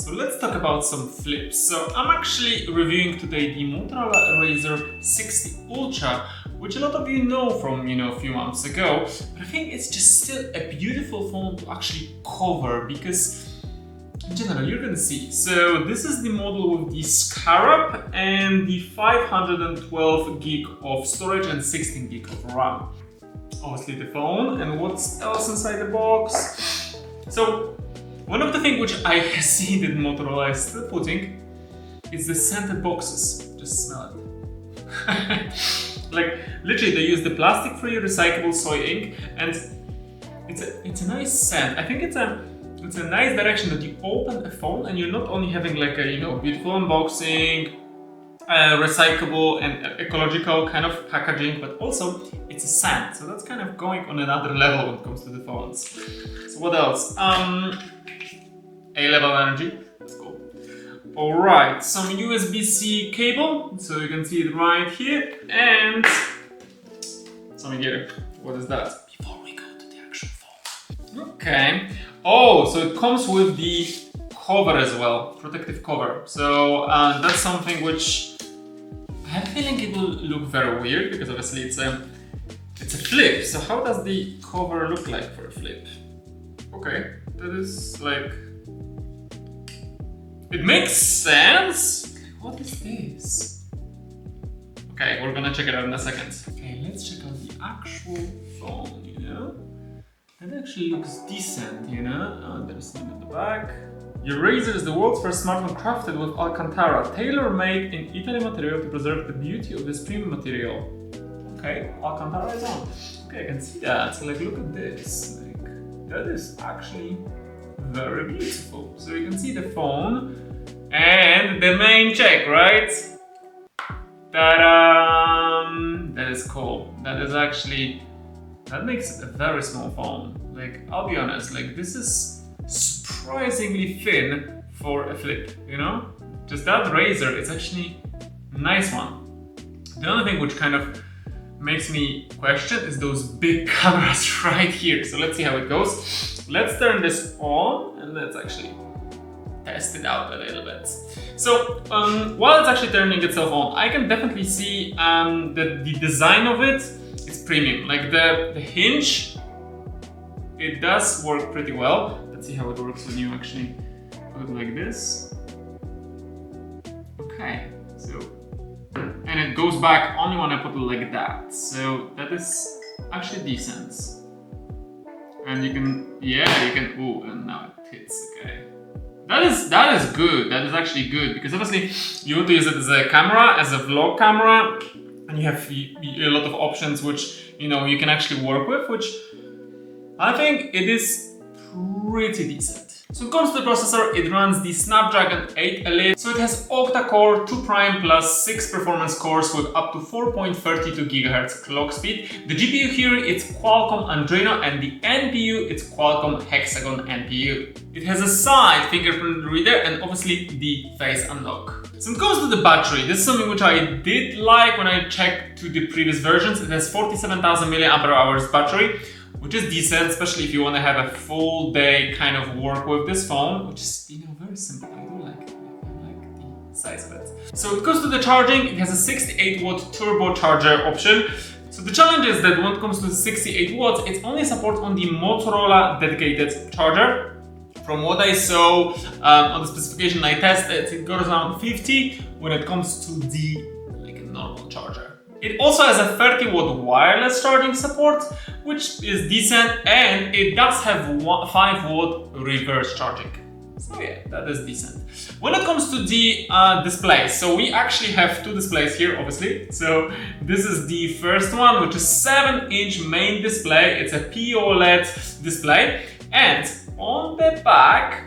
so let's talk about some flips. So I'm actually reviewing today the Motorola Razr 60 Ultra, which a lot of you know from, a few months ago, but I think it's just still a beautiful phone to actually cover because in general, you're gonna see. So this is the model with the Scarab and the 512 gig of storage and 16 gig of RAM. Obviously the phone, and what's else inside the box? So one of the things which I see that Motorola is still putting is the scented boxes. Just smell it. Like literally they use the plastic-free recyclable soy ink, and it's a nice scent. I think it's a nice direction that you open a phone and you're not only having like a beautiful unboxing, recyclable and ecological kind of packaging, but also it's a scent. So that's kind of going on another level when it comes to the phones. So what else? A-level energy. Let's go. All right, some USB-C cable. So you can see it right here, and some gear. What is that? Before we go to the actual phone. Okay. Oh, so it comes with the cover as well, protective cover. So that's something which I have a feeling it will look very weird because obviously it's a flip. So how does the cover look like for a flip? Okay, that is like, it makes sense. What is this? Okay, we're gonna check it out in a second. Okay, let's check out the actual phone. That actually looks decent, there's some at the back. Your Razr is the world's first smartphone crafted with Alcantara, tailor-made in Italy material to preserve the beauty of this premium material. Okay, Alcantara is on. Okay, I can see that. So like, look at this. Like, that is actually very beautiful. So you can see the phone and the main check, right? Ta-da! That is cool. That makes it a very small phone. Like, I'll be honest, like this is surprisingly thin for a flip, Just that Razr is actually a nice one. The only thing which kind of makes me question is those big cameras right here. So let's see how it goes. Let's turn this on and let's actually test it out a little bit. So while it's actually turning itself on, I can definitely see that the design of it is premium. Like the hinge, it does work pretty well. Let's see how it works when you actually put it like this. Okay, so, and it goes back only when I put it like that. So that is actually decent. And you can, ooh, and now it hits, okay. That is good, that is actually good, because obviously you want to use it as a camera, as a vlog camera, and you have a lot of options which, you can actually work with, which I think it is pretty decent. So when it comes to the processor, it runs the Snapdragon 8 Elite. So it has octa-core 2 prime plus 6 performance cores with up to 4.32 GHz clock speed. The GPU here, it's Qualcomm Adreno, and the NPU, it's Qualcomm Hexagon NPU. It has a side fingerprint reader and obviously the face unlock. So when it comes to the battery, this is something which I did like when I checked to the previous versions. It has 47,000 mAh battery, which is decent, especially if you want to have a full day kind of work with this phone, which is, very simple. I do like it. I like the size of it. So when it comes to the charging, it has a 68 watt turbo charger option. So the challenge is that when it comes to 68 watts, it only supports on the Motorola dedicated charger. From what I saw on the specification I tested, it goes around 50 when it comes to the normal charger. It also has a 30 watt wireless charging support, which is decent, and it does have 5 watt reverse charging. So yeah, that is decent. When it comes to the display, so we actually have 2 displays here, obviously. So this is the first one, which is 7-inch main display. It's a POLED display, and on the back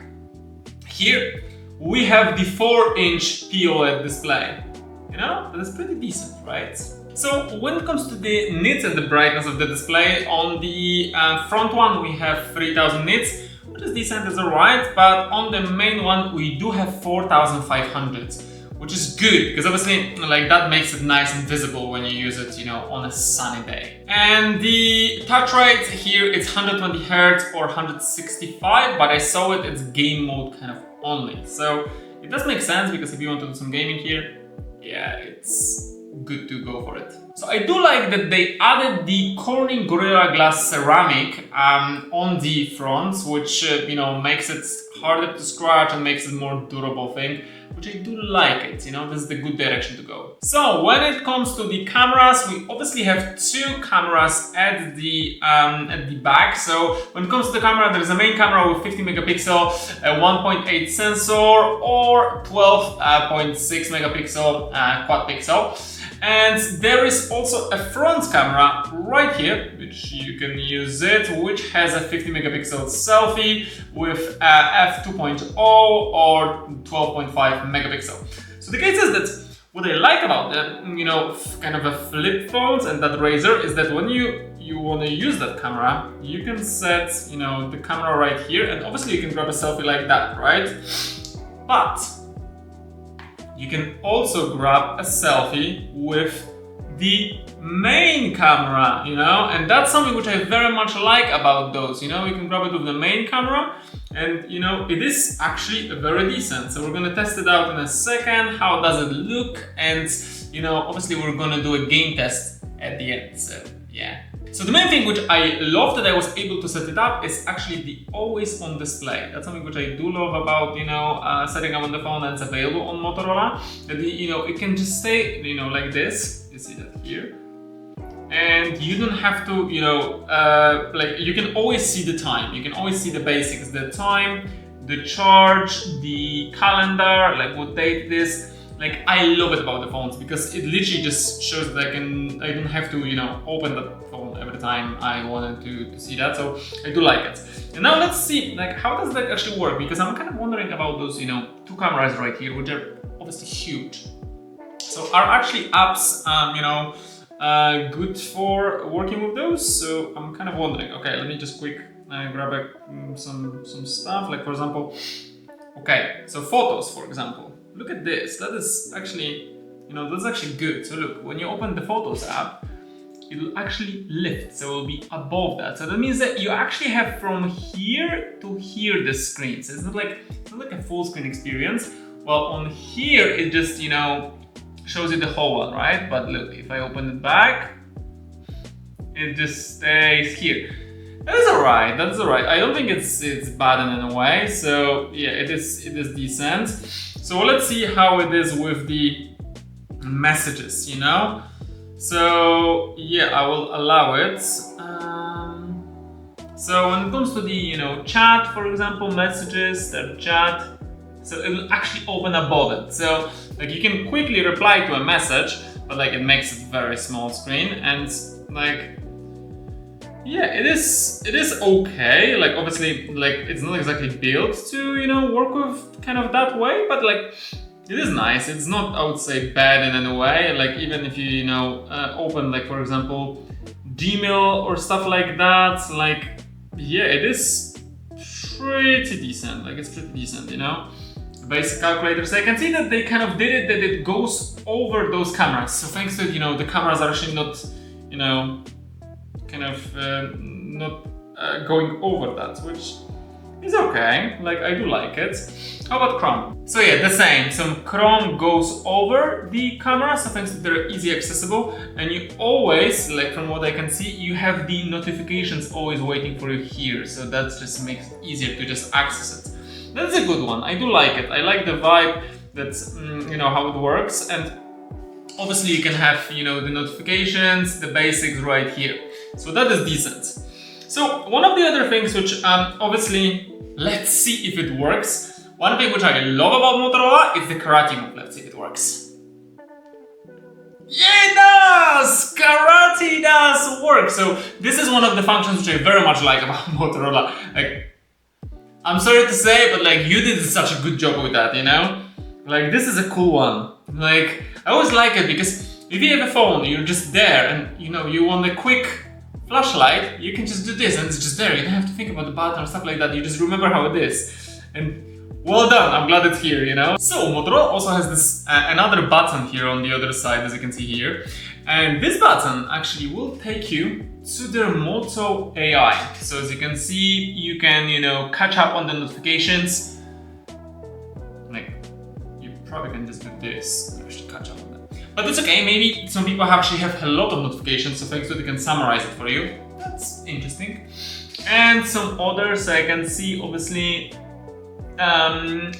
here we have the 4-inch POLED display. That is pretty decent, right? So when it comes to the nits and the brightness of the display, on the front one we have 3000 nits, which is decent, is alright, but on the main one we do have 4500, which is good because obviously that makes it nice and visible when you use it, on a sunny day. And the touch rate here, it's 120 Hz or 165, but I saw it's game mode kind of only. So it does make sense, because if you want to do some gaming here, yeah, it's good to go for it. So I do like that they added the Corning Gorilla Glass ceramic on the front, which you know, makes it harder to scratch and makes it more durable thing, which I do like it, you know, this is the good direction to go. So when it comes to the cameras, we obviously have two cameras at the back. So when it comes to the camera, there's a main camera with 50 megapixel, a 1.8 sensor, or 12.6 megapixel quad pixel. And there is also a front camera right here, which you can use it, which has a 50 megapixel selfie with f2.0 or 12.5 megapixel. So the case is that what I like about the, you know, kind of a flip phones and that Razr is that when you want to use that camera, you can set, you know, the camera right here, and obviously you can grab a selfie like that, right? But you can also grab a selfie with the main camera, you know, and that's something which I very much like about those, you know, you can grab it with the main camera, and you know, it is actually very decent. So we're gonna test it out in a second, how does it look, and you know, obviously we're gonna do a game test at the end, so yeah. So the main thing which I love that I was able to set it up is actually the always on display. That's something which I do love about, you know, setting up on the phone, and it's available on Motorola. That, you know, it can just stay, you know, like this. You see that here. And you don't have to, you know, like you can always see the time. You can always see the basics, the time, the charge, the calendar, like what date it is. Like, I love it about the phones, because it literally just shows that I don't have to, you know, open the phone every time I wanted to see that. So I do like it. And now let's see, like, how does that actually work? Because I'm kind of wondering about those, you know, two cameras right here, which are obviously huge. So are actually apps, you know, good for working with those? So I'm kind of wondering. Okay, let me just quick grab some stuff. Like, for example, okay, so photos, for example. Look at this, that is actually, you know, that's actually good. So look, when you open the Photos app, it will actually lift, so it will be above that. So that means that you actually have from here to here the screen. So it's not like a full screen experience. Well, on here, it just, you know, shows you the whole one, right? But look, if I open it back, it just stays here. That is alright, that's alright. I don't think it's bad in any way. So yeah, it is decent. So let's see how it is with the messages, you know? So yeah, I will allow it. So when it comes to the, you know, chat, for example, messages, the chat, so it will actually open above it. So like you can quickly reply to a message, but like it makes it very small screen, and like, yeah, it is okay. Like obviously, like it's not exactly built to, you know, work with kind of that way, but like it is nice. It's not, I would say, bad in any way. Like even if you know, open like for example, Gmail or stuff like that, like yeah, it is pretty decent. Like it's pretty decent, you know. Basic calculators. So I can see that they kind of did it that it goes over those cameras. So thanks to, you know, the cameras are actually not, you know, kind of not going over that, which is okay. Like I do like it. How about Chrome? So yeah, the same. So Chrome goes over the camera, so thanks that they're easy accessible, and you always, like from what I can see, you have the notifications always waiting for you here. So that just makes it easier to just access it. That's a good one. I do like it. I like the vibe. That's you know how it works, and obviously you can have, you know, the notifications, the basics right here. So that is decent. So one of the other things which obviously, let's see if it works. One thing which I love about Motorola is the karate move. Let's see if it works. Yeah, it does! Karate does work. So this is one of the functions which I very much like about Motorola. Like, I'm sorry to say, but like you did such a good job with that, you know? Like this is a cool one. Like I always like it because if you have a phone, you're just there and you know, you want a quick flashlight, you can just do this and it's just there. You don't have to think about the button or stuff like that. You just remember how it is. And well done, I'm glad it's here, you know? So Motorola also has this another button here on the other side, as you can see here. And this button actually will take you to their Moto AI. So as you can see, you can, you know, catch up on the notifications. probably can just do this. I should catch up on that. But it's okay, maybe some people actually have a lot of notifications, so thanks to it, they can summarize it for you. That's interesting. And some others I can see, obviously,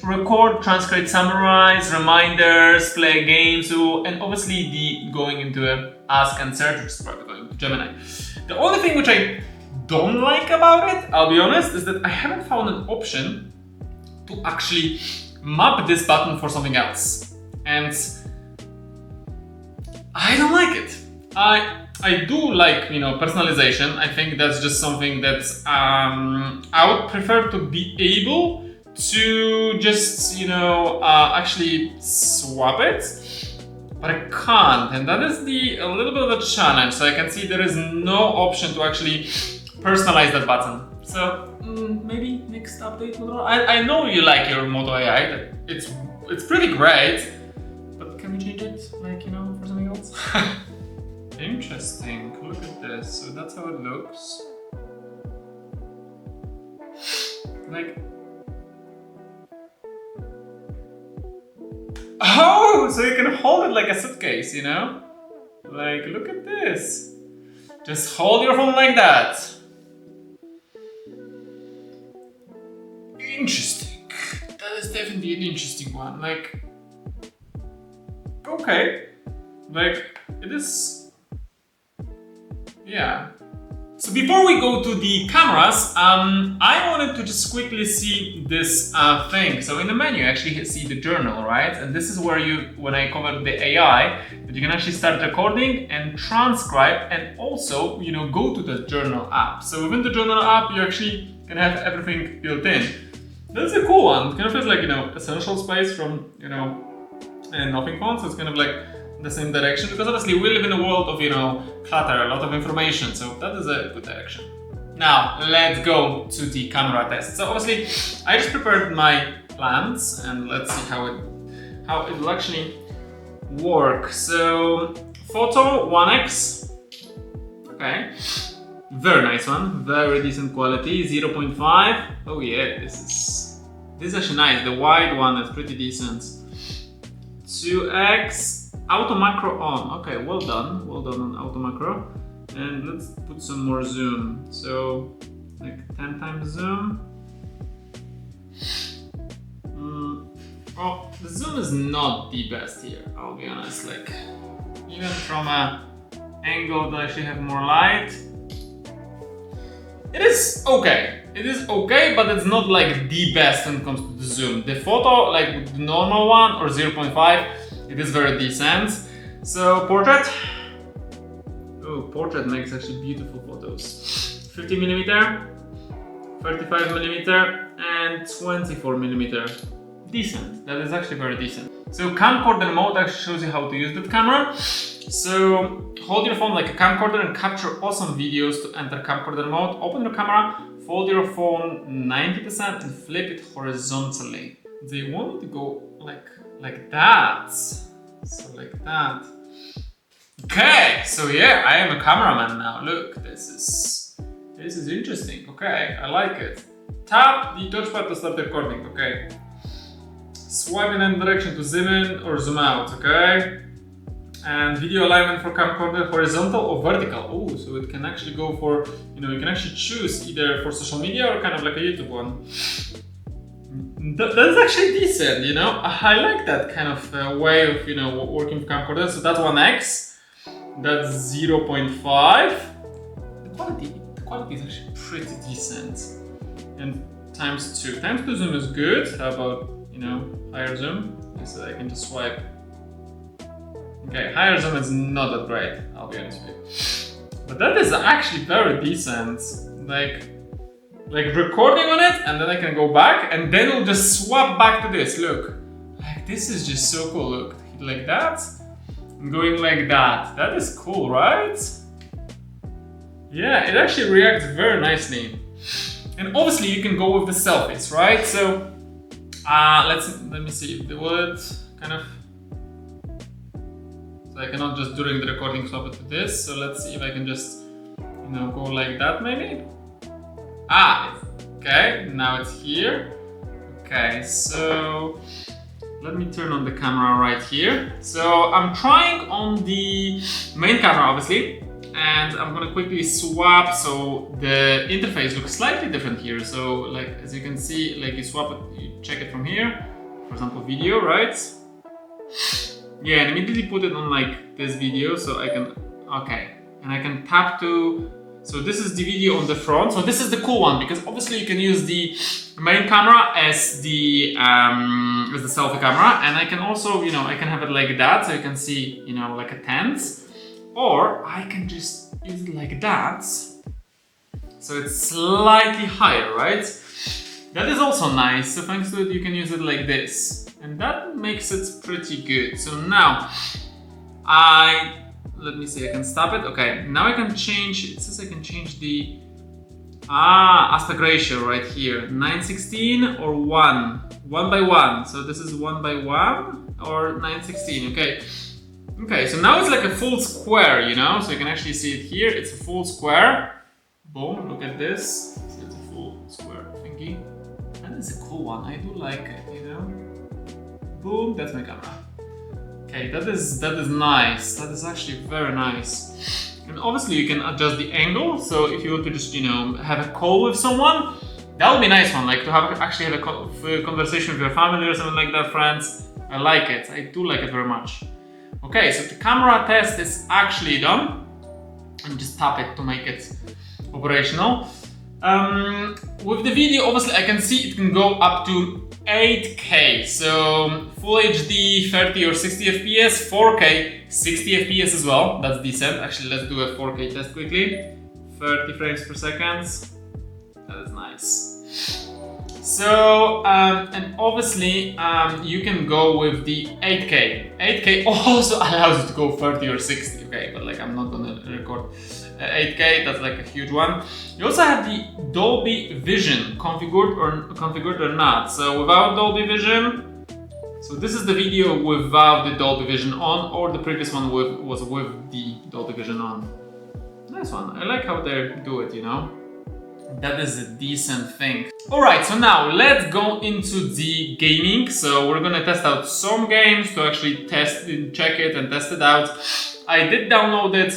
record, transcribe, summarize, reminders, play games, and obviously the going into a ask and search, which is probably going to Gemini. The only thing which I don't like about it, I'll be honest, is that I haven't found an option to actually map this button for something else. And I don't like it. I do like, you know, personalization. I think that's just something that I would prefer to be able to just, you know, actually swap it, but I can't, and that is a little bit of a challenge. So I can see there is no option to actually personalize that button. So maybe next update, Motorola. I know you like your Moto AI. It's pretty great, but can we change it, like, you know, for something else? Interesting. Look at this. So that's how it looks. Like. Oh, so you can hold it like a suitcase, you know? Like, look at this. Just hold your phone like that. Interesting. That is definitely an interesting one. Like, okay. Like, it is. Yeah. So before we go to the cameras, I wanted to just quickly see this thing. So in the menu, you actually see the journal, right? And this is where when I covered the AI, that you can actually start recording and transcribe, and also, you know, go to the journal app. So within the journal app, you actually can have everything built in. That's a cool one. It kind of feels like, you know, essential space from, you know, Nothing Phone. So it's kind of like the same direction, because obviously we live in a world of, you know, clutter, a lot of information, so that is a good direction. Now let's go to the camera test. So obviously I just prepared my plans, and let's see how it will actually work. So photo 1x, okay, very nice one, very decent quality, 0.5. Oh yeah, this is actually nice. The wide one is pretty decent. 2x. Auto macro on. Okay, well done on auto macro. And let's put some more zoom. So like 10 times zoom. Oh, the zoom is not the best here, I'll be honest. Like, even from a angle that I actually have more light, it is okay. It is okay, but it's not like the best when it comes to the zoom. The photo, like the normal one or 0.5, it is very decent. So portrait. Oh, portrait makes actually beautiful photos. 50mm, 35mm, and 24mm. Decent. That is actually very decent. So camcorder mode actually shows you how to use that camera. So hold your phone like a camcorder and capture awesome videos to enter camcorder mode. Open your camera, fold your phone 90% and flip it horizontally. They want to go like that. So like that. Okay, so yeah, I am a cameraman now. Look, this is interesting. Okay, I like it. Tap the touchpad to start recording. Okay. Swipe in any direction to zoom in or zoom out. Okay. And video alignment for camcorder, horizontal or vertical. Oh, so it can actually go for, you know, you can actually choose either for social media or kind of like a YouTube one. That is actually decent, you know. I like that kind of way of, you know, working with camcorder. So that's 1x, that's 0.5. The quality is actually pretty decent. And times 2 zoom is good. How about, you know, higher zoom? So I can just swipe. Okay, higher zoom is not that great, I'll be honest with you. But that is actually very decent. Like recording on it, and then I can go back, and then it'll just swap back to this. Look, like this is just so cool. Look, like that, and going like that. That is cool, right? Yeah, it actually reacts very nicely. And obviously you can go with the selfies, right? So let me see. Will it kind of? So I cannot just during the recording swap it to this. So let's see if I can just, you know, go like that maybe. Ah, okay, now it's here. Okay, so let me turn on the camera right here. So I'm trying on the main camera, obviously, and I'm gonna quickly swap. So the interface looks slightly different here. So like, as you can see, like you swap it, you check it from here, for example, video, right? Yeah, and immediately put it on like this video, so I can, okay, and I can tap to, so this is the video on the front. So this is the cool one, because obviously you can use the main camera as the selfie camera, and I can also, you know, I can have it like that, so you can see, you know, like a tense, or I can just use it like that, so it's slightly higher, right? That is also nice. So thanks to it, you can use it like this, and that makes it pretty good. So now let me see, I can stop it. Okay, now I can change, it says I can change the aspect ratio right here, 9:16 or 1 by 1. So this is 1 by 1 or 9:16. Okay, so now it's like a full square, you know, so you can actually see it here. It's a full square. Boom, look at this. So it's a full square thingy. That is a cool one. I do like it, you know. Boom, that's my camera. Okay, that is nice. That is actually very nice. And obviously you can adjust the angle. So if you want to just, you know, have a call with someone, that would be a nice one. Like to actually have a conversation with your family or something like that, friends. I like it. I do like it very much. Okay, so the camera test is actually done. And just tap it to make it operational. With the video, obviously I can see it can go up to 8K, so Full HD 30 or 60 FPS, 4K 60 FPS as well. That's decent. Actually, let's do a 4K test quickly. 30 frames per second. That is nice. So and obviously you can go with the 8K. 8K also allows you to go 30 or 60. Okay, but like I'm not gonna record 8K. That's like a huge one. You also have the Dolby Vision configured or not. So without Dolby Vision, so this is the video without the Dolby Vision on, or the previous one was with the Dolby Vision on. Nice one. I like how they do it, you know. That is a decent thing. Alright, so now let's go into the gaming. So we're gonna test out some games to actually check it and test it out. I did download it.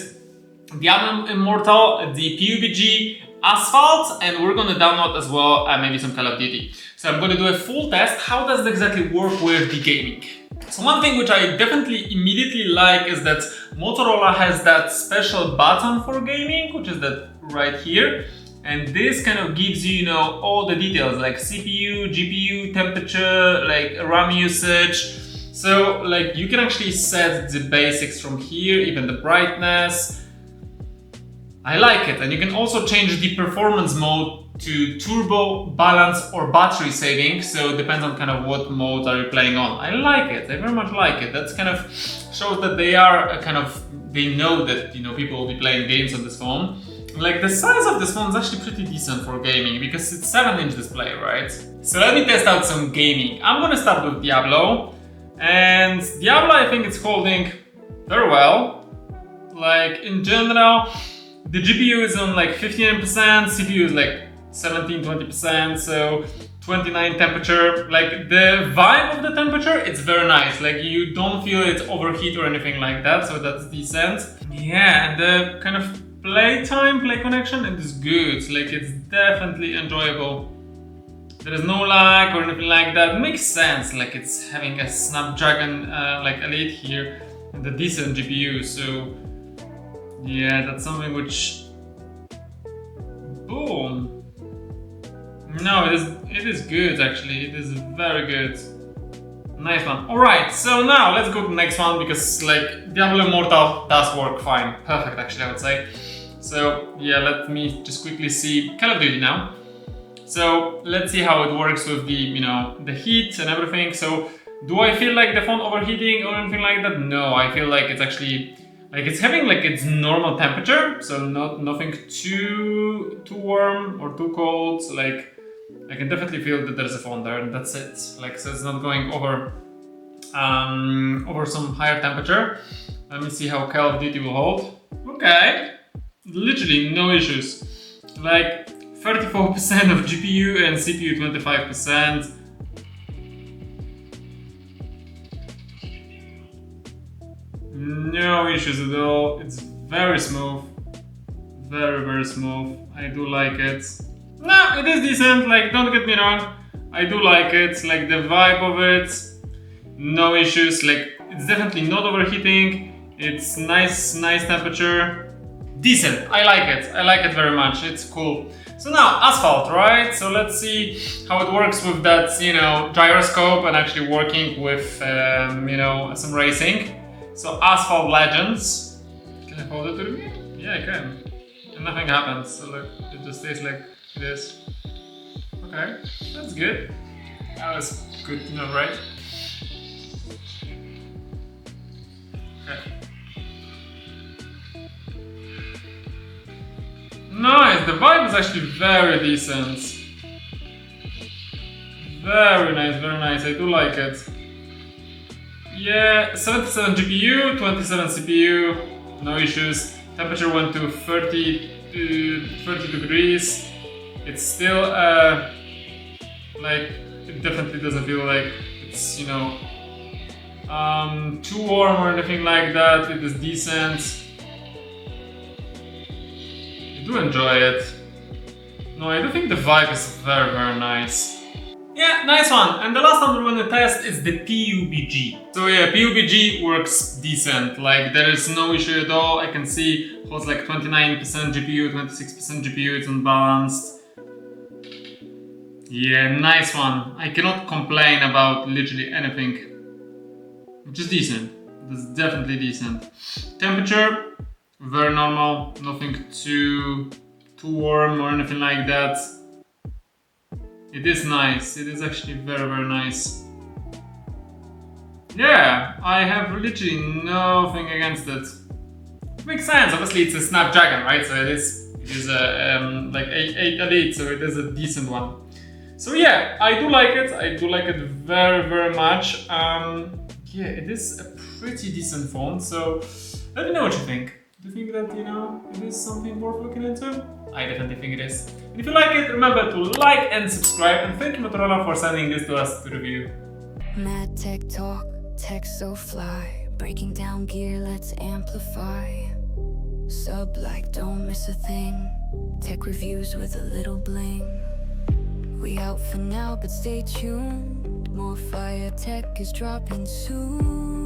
Diablo Immortal, the PUBG, Asphalt, and we're gonna download as well maybe some Call of Duty. So I'm gonna do a full test. How does it exactly work with the gaming? So one thing which I definitely immediately like is that Motorola has that special button for gaming, which is that right here. And this kind of gives you, you know, all the details like CPU, GPU, temperature, like RAM usage. So like you can actually set the basics from here, even the brightness. I like it. And you can also change the performance mode to turbo, balance, or battery saving. So it depends on kind of what mode are you playing on. I like it. I very much like it. That's kind of shows that they are they know that, you know, people will be playing games on this phone. Like the size of this phone is actually pretty decent for gaming because it's 7-inch display, right? So let me test out some gaming. I'm gonna start with Diablo. And Diablo, I think it's holding very well. Like in general, the GPU is on like 59%, CPU is like 17-20%, so 29 temperature. Like the vibe of the temperature, it's very nice. Like you don't feel it overheat or anything like that, so that's decent. Yeah, and the kind of play connection, it is good. Like it's definitely enjoyable. There is no lag or anything like that. It makes sense. Like it's having a Snapdragon like Elite here and a decent GPU. So yeah, that's something which, boom. No, it is good actually. It is very good. Nice one. Alright, so now let's go to the next one because like Diablo Immortal does work fine. Perfect actually, I would say. So yeah, let me just quickly see Call of Duty now. So let's see how it works with the, you know, the heat and everything. So do I feel like the phone overheating or anything like that? No, I feel like it's actually like it's having like its normal temperature, so nothing too warm or too cold. So like I can definitely feel that there's a phone there, and that's it. Like so, it's not going over some higher temperature. Let me see how Call of Duty will hold. Okay, literally no issues. Like 34% of GPU and CPU 25%. No issues at all. It's very smooth. Very smooth. I do like it. No, it is decent, like don't get me wrong. I do like it, like the vibe of it. No issues, like it's definitely not overheating. It's nice temperature. Decent, I like it very much, it's cool. So now, Asphalt, right? So let's see how it works with that, you know, gyroscope and actually working with, you know, some racing. So Asphalt Legends. Can I hold it to me? Yeah, I can. And nothing happens, so look, it just stays like this. Okay, that's good. That was good to know, right? Okay. Nice, the vibe is actually very decent. Very nice, I do like it. Yeah, 77 GPU, 27 CPU, no issues. Temperature went to 30 degrees. It's still, like, it definitely doesn't feel like it's, you know, too warm or anything like that. It is decent. I do enjoy it. No, I do think the vibe is very nice. Yeah, nice one. And the last one we're gonna test is the PUBG. So yeah, PUBG works decent. Like there is no issue at all. I can see it holds like 29% GPU, 26% GPU. It's unbalanced. Yeah, nice one. I cannot complain about literally anything. Which is decent. It is definitely decent. Temperature, very normal. Nothing too warm or anything like that. It is nice, it is actually very nice. Yeah, I have literally nothing against it. It makes sense, obviously it's a Snapdragon, right? So it is a like 8 Elite, so it is a decent one. So yeah, I do like it very much. Yeah, it is a pretty decent phone, so let me know what you think. Do you think that, you know, it is something worth looking into? I definitely think it is. And if you like it, remember to like and subscribe, and thank you Motorola for sending this to us to review. MadTechTalk, tech so fly, breaking down gear, let's amplify. Sub like, don't miss a thing. Tech reviews with a little bling. We out for now, but stay tuned. More fire tech is dropping soon.